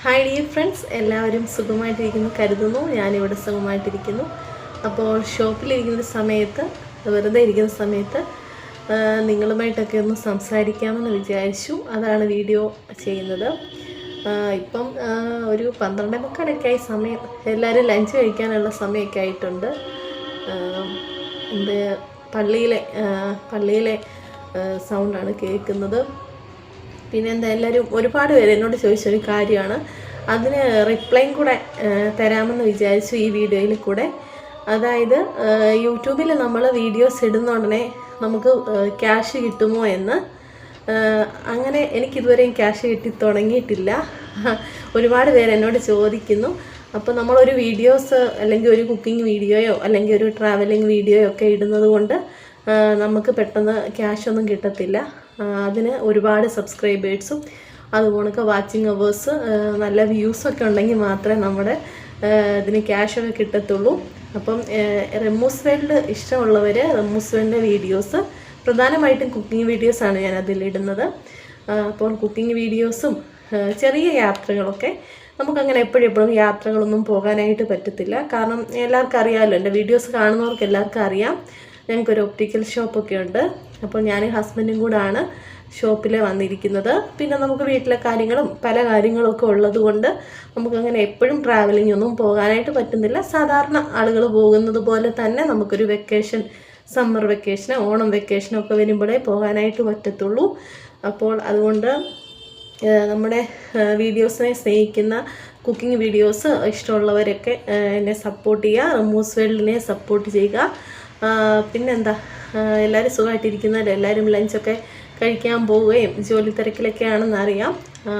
Hi dear friends, എല്ലാവരും സുഖമായിട്ടിരിക്കുന്നു കരുതുന്നു. ഞാനിവിടെ സുഖമായിട്ടിരിക്കുന്നു. അപ്പോൾ ഷോപ്പിലിരിക്കുന്ന സമയത്ത്, വെറുതെ ഇരിക്കുന്ന സമയത്ത് നിങ്ങളുമായിട്ടൊക്കെ ഒന്ന് സംസാരിക്കാമെന്ന് വിചാരിച്ചു. അതാണ് വീഡിയോ ചെയ്യുന്നത്. ഇപ്പം ഒരു 12:45 ആയി സമയം. എല്ലാവരും ലഞ്ച് കഴിക്കാനുള്ള സമയമൊക്കെ ആയിട്ടുണ്ട്. എൻ്റെ പള്ളിയിലെ സൗണ്ടാണ് കേൾക്കുന്നത്. പിന്നെ എന്താ, എല്ലാവരും ഒരുപാട് പേര് എന്നോട് ചോദിച്ചൊരു കാര്യമാണ്. അതിന് റിപ്ലൈയും കൂടെ തരാമെന്ന് വിചാരിച്ചു ഈ വീഡിയോയിൽ കൂടെ. അതായത് യൂട്യൂബിൽ നമ്മൾ വീഡിയോസ് ഇടുന്ന ഉടനെ നമുക്ക് ക്യാഷ് കിട്ടുമോ എന്ന്. അങ്ങനെ എനിക്കിതുവരെയും ക്യാഷ് കിട്ടി തുടങ്ങിയിട്ടില്ല. ഒരുപാട് പേര് എന്നോട് ചോദിക്കുന്നു. അപ്പോൾ നമ്മളൊരു വീഡിയോസ് അല്ലെങ്കിൽ ഒരു കുക്കിംഗ് വീഡിയോയോ അല്ലെങ്കിൽ ഒരു ട്രാവലിംഗ് വീഡിയോയോ ഒക്കെ ഇടുന്നത് കൊണ്ട് നമുക്ക് പെട്ടെന്ന് ക്യാഷൊന്നും കിട്ടത്തില്ല. അതിന് ഒരുപാട് സബ്സ്ക്രൈബേഴ്സും അതുപോലൊക്കെ വാച്ചിങ് അവേഴ്സ് നല്ല വ്യൂസൊക്കെ ഉണ്ടെങ്കിൽ മാത്രമേ നമ്മുടെ ഇതിന് ക്യാഷൊക്കെ കിട്ടത്തുള്ളൂ. അപ്പം റെമ്മൂസ് വേൾഡ് ഇഷ്ടമുള്ളവർ റെമ്മൂസ് വേൾഡിൻ്റെ വീഡിയോസ്, പ്രധാനമായിട്ടും കുക്കിംഗ് വീഡിയോസാണ് ഞാൻ അതിലിടുന്നത്. അപ്പോൾ കുക്കിംഗ് വീഡിയോസും ചെറിയ യാത്രകളൊക്കെ, നമുക്കങ്ങനെ എപ്പോഴും യാത്രകളൊന്നും പോകാനായിട്ട് പറ്റത്തില്ല. കാരണം എല്ലാവർക്കും അറിയാമല്ലോ, എൻ്റെ വീഡിയോസ് കാണുന്നവർക്ക് എല്ലാവർക്കും അറിയാം ഞങ്ങൾക്കൊരു ഒപ്റ്റിക്കൽ ഷോപ്പൊക്കെ ഉണ്ട്. അപ്പോൾ ഞാൻ ഹസ്ബൻഡും കൂടാണ് ഷോപ്പിൽ വന്നിരിക്കുന്നത്. പിന്നെ നമുക്ക് വീട്ടിലെ കാര്യങ്ങളും പല കാര്യങ്ങളൊക്കെ ഉള്ളത് കൊണ്ട് നമുക്കങ്ങനെ എപ്പോഴും ട്രാവലിംഗ് ഒന്നും പോകാനായിട്ട് പറ്റുന്നില്ല. സാധാരണ ആളുകൾ പോകുന്നത് പോലെ തന്നെ നമുക്കൊരു വെക്കേഷൻ, സമ്മർ വെക്കേഷൻ, ഓണം വെക്കേഷനൊക്കെ വരുമ്പോഴേ പോകാനായിട്ട് പറ്റത്തുള്ളൂ. അപ്പോൾ അതുകൊണ്ട് നമ്മുടെ വീഡിയോസിനെ സ്നേഹിക്കുന്ന, കുക്കിംഗ് വീഡിയോസ് ഇഷ്ടമുള്ളവരൊക്കെ എന്നെ സപ്പോർട്ട് ചെയ്യുക, റെമ്മൂസ് വേൾഡിനെ സപ്പോർട്ട് ചെയ്യുക. പിന്നെന്താ, എല്ലാവരും സുഖമായിട്ടിരിക്കുന്നവരും എല്ലാവരും ലഞ്ചൊക്കെ കഴിക്കാൻ പോവുകയും ജോലി തിരക്കിലൊക്കെ ആണെന്നറിയാം.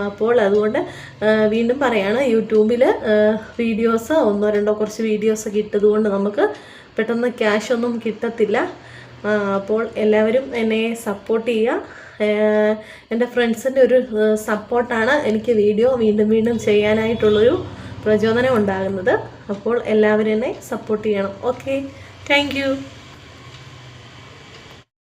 അപ്പോൾ അതുകൊണ്ട് വീണ്ടും പറയാണ്, യൂട്യൂബിൽ വീഡിയോസ് ഒന്നോ രണ്ടോ കുറച്ച് വീഡിയോസൊക്കെ ഇട്ടതുകൊണ്ട് നമുക്ക് പെട്ടെന്ന് ക്യാഷൊന്നും കിട്ടത്തില്ല. അപ്പോൾ എല്ലാവരും എന്നെ സപ്പോർട്ട് ചെയ്യുക. എൻ്റെ ഫ്രണ്ട്സിൻ്റെ ഒരു സപ്പോർട്ടാണ് എനിക്ക് വീഡിയോ വീണ്ടും ചെയ്യാനായിട്ടുള്ളൊരു പ്രചോദനം ഉണ്ടാകുന്നത്. അപ്പോൾ എല്ലാവരും എന്നെ സപ്പോർട്ട് ചെയ്യണം. Okay, thank you.